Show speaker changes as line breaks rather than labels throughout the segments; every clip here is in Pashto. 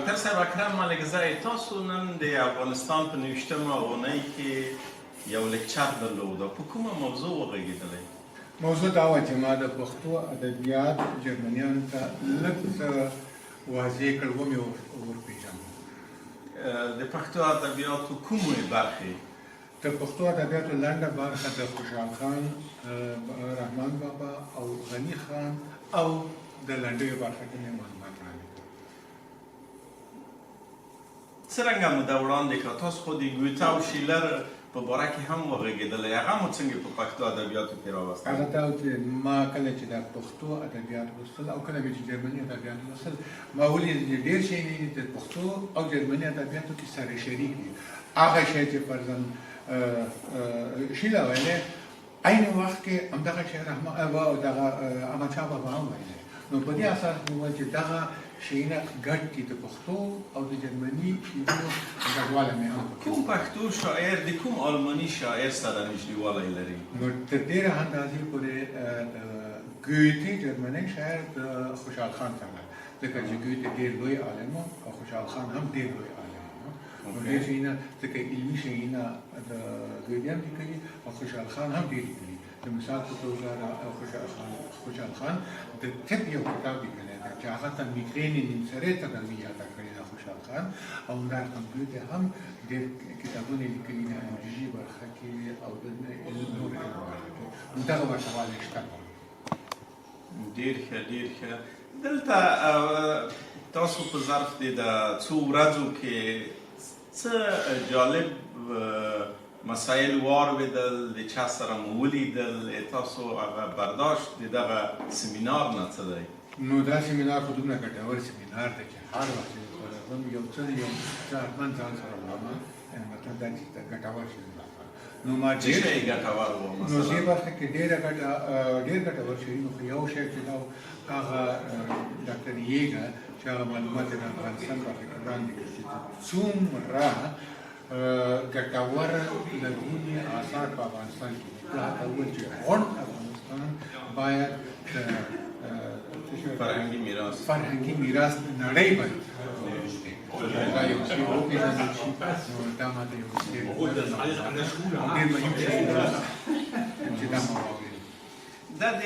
ډاکټر صاحب اکرم ملکزی تاسو نن د افغانستان په 29مه اونۍ کې یو لیکچر درلود او په کومه موضوع وغږېدلی؟
موضوع دا وه چې ما د پښتو ادبیات جرمنیانو ته لږ څه واضح کړ ومې ورپېژندل.
د پښتو ادبیاتو کومې برخې؟
د پښتو ادبیاتو لنډه برخه د خوشحال خان، رحمان بابا او غني خان او د لنډیو برخه کې مې معلومات رالیکل.
څرنګه مو دا وړاندې کړه؟ تاسو خو د ګوته او شیلر په باره کې هم وغږېدلی، هغه مو څنګه په پښتو ادبیاتو کې راوستل؟
هغه دا و چې ما کله چې د پښتو ادبیات لوستل او کله مې چې جرمني ادبیات لوستل، ما ولید چې ډېر شیان د پښتو او جرمني ادبیاتو کې سره شریک دي. هغه شی چې فرضاً شیله ویلی، عین وخت کې همدغه شی احمدشاه بابا هم ویلی. نو په دې اساس مې وویل چې دغه شیونه ګډ دي، د پښتو او د جرمني شیانو ګډوالی مې هم
کوم پښتو شاعر د کوم آلماني شاعر سره نږدېوالی لري؟
نو تر ډېره اندازې پورې ګوتې جرمني شاعر د خوشحال خان سره، ځکه چې ګوتې ډېر لوی عالم و او خوشحال خان هم ډېر لوی عالم و. نو ډېر شیونه ځکه علمي شیونه د ګوتې هم لیکلي او خوشحال خان هم ډېر لیکلي. د مثال په توګه خوشحال خان د طب یو کتاب لیکلی دی چې هغه ته میګرین نیمسرې تداوي یاده کړې ده خوشحال خان، او همدارنګه ګوتې هم ډېر کتابونه لیکلي دي انجیوژي برخه کې او د نورو علم برخه کې. نو دغه ورته شته.
ډېر ښه، ډېر ښه. دلته تاسو په ظرف د څو ورځو کې څه جالب مسایل واورېدل، د چا سره مو ولیدل؟ تاسو هغه برداشت د دغه سیمینار نه څه دی؟
نو دا سیمینار خو دومره ګټور سیمینار دی چې هر وخت چې خپلوم یو څه ارمان ځان سره وړم، مطلب دا چې ګټور سیمینار. نو ما
څه شی ګټور و؟
نو دې برخه کې ډېر ګټور شي. نو یو شی چې دا هغه ډاکټر یېګه چې هغه معلومات د افغانستان برخه کې وړاندې کړي چې څومره ګټور لرغوني آثار په افغانستان کې دي. دا اول چې غون افغانستان باید
فرهنګي
میراث نړۍ باندې دا یو څه وپېژندل شي. نو دا ماته یو څه ډېر مهم شی چې دا ما واورېد.
دا د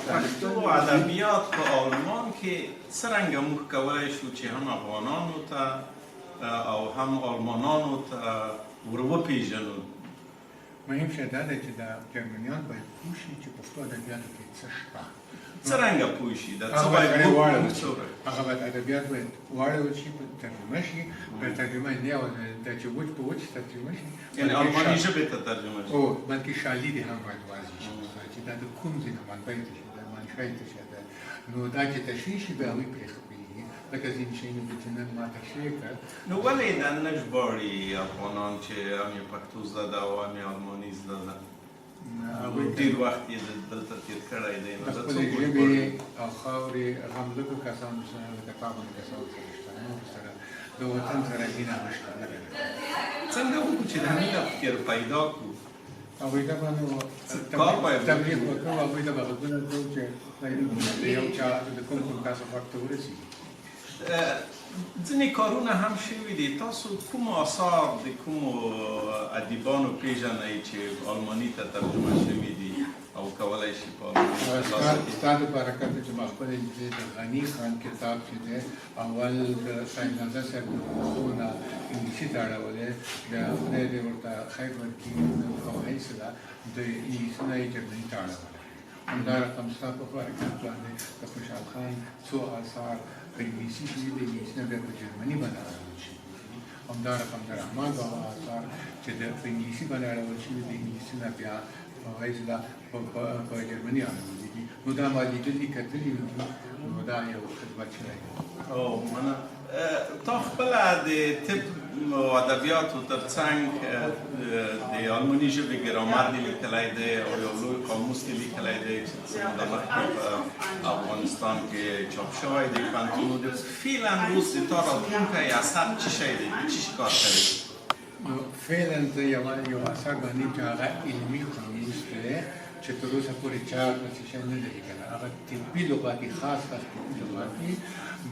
پښتو ادبیات په آلمان کې څرنګه موږ کولی شو چې هم افغانانو ته او هم آلمانانو ته ور وپېژنو؟
مهم شی دا دی چې دا جرمنیان باید پوه شي چې پښتو ادبیاتو کې څه شته.
څرنګه پوه شي؟
هغه باید ادبیات باید واړول شي، ترجمه شي. ترجمه نه یوازې دا چې وچ په وچ ترجمه شي،
یعنې آلماني ژبې ته ترجمه شي،
بلکې شالید هم باید واضح شي چې دا د کوم ځای نه منبع ته شي، دا منشأ ته شي. نو دا چې تشریح شي بیا هغوی پرې خبرېږي. لکه ځینې شیونه دي چې نن ما تشریح کړ.
نو ولې دا نه ژباړي افغانان چې هم یې پښتو زده ده او هم یې آلماني زده ده؟ ډېر وخت یې دلته تېر کړی دی.
د خپلې ژبې او خاورې غم لږو کسانو سره، لکه تا باندې کسانو سره شته، نورو سره د وطن سره مینه نشته.
څنګه وکړو چې دا مینه پکې پیدا کړو؟
هغوی ته به نو تبلیغ وکړو، هغوی ته به غږونه کړو چې د یو چا د کوم کس غږ ته ورسېږي.
ځینې کارونه هم شوي دي. تاسو کوم آثار د کومو ادیبانو پېژنئ چې آلماني ته ترجمه شوي دي او کولی شي په آلماني؟
ستا دپاره کته چې ما خپله د غني خان کتاب چې دی اول د ساینزه صاحب د پښتو نه انګلیسي ته اړولی، د خدای دې ورته خیر ورکړي او حیثله د انګلیسي نه یې جرمني ته اړولی. همدا رقم ستا په حرکت باندې د خوشحال خان څو آثار په انګلیسي شوي دي، انګلیسي نه بیا په جرمني باندې اړول شوي دي. همدا رقم د رحمان بابا آثار چې په انګلیسي باندې اړول شوي دي، انګلیسي نه بیا حیثله په جرمني اړولي دي. نو دا ما لیدلي کتلي دي. نو دا یو خدمت شوی دی.
مننه. تا خپله د طب او ادبیاتو تر څنګ د آلماني ژبې ګرامر دې لیکلی دی او یو لوی قاموس دې لیکلی دی چې د مخکې په افغانستان کې چاپ شوی دی. پوهنتونو د فعلا اوس د تا راتلونکی اثر څه شی دی؟ په څه کار کوي؟
فعلا زه یو اثر باندې چې هغه علمي قاموس دی چطور پوری 4 نتیجه نه لري کنه هغه طبي لغاتي خاص طبي لغاتي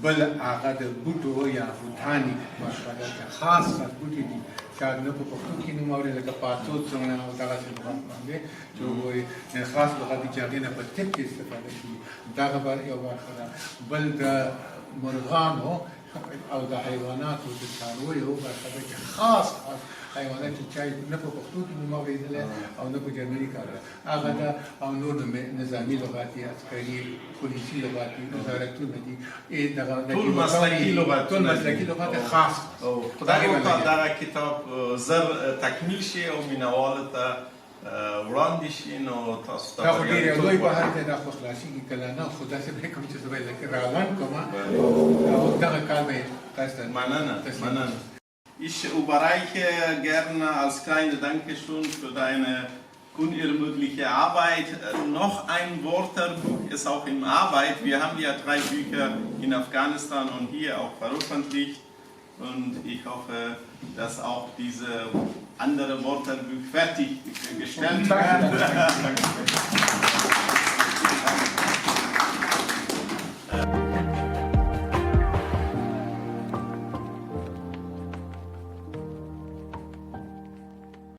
بل هغه د بوټو یا بوټاني مشغله خاص بوټي دي چې نه په پښتو کې نو موري لکه پاتو څنګه او دا څه لغات باندې چې وایي نه خاص لغاتي چې هغه نه په طب کې استفاده شي دا خبر یو برخه ده بل د مرغانو او د حیواناتو د څارویو برخه ده چې خاص حیوانات چې نه په پښتو کې نو موریدل او نه په جرمني کار هغه دا او نور نظامی لغاتي عسکري پولیسي لغاتي وزارتونه دي
ټول مسلکي لغات
ټول مسلکي لغات خاص
او خدای وکړه دا کتاب زر تکمیل شي او مینوال ته وړاندې شي نو تاسو ته
دا خو ډېر لوی بهر دی دا خو خلاصېږي کله نه خو داسې به کوم چې زه به لکه راغان کوم او دغه کال به تاسو ته
Manana. Ich überreiche gerne als kleine Dankeschön für deine unermüdliche Arbeit noch ein Wörterbuch, ist auch in Arbeit. Wir haben ja 3 Bücher in Afghanistan und hier auch veröffentlicht. Und ich hoffe, dass auch diese andere Wörterbuch fertiggestellt wird.
Danke.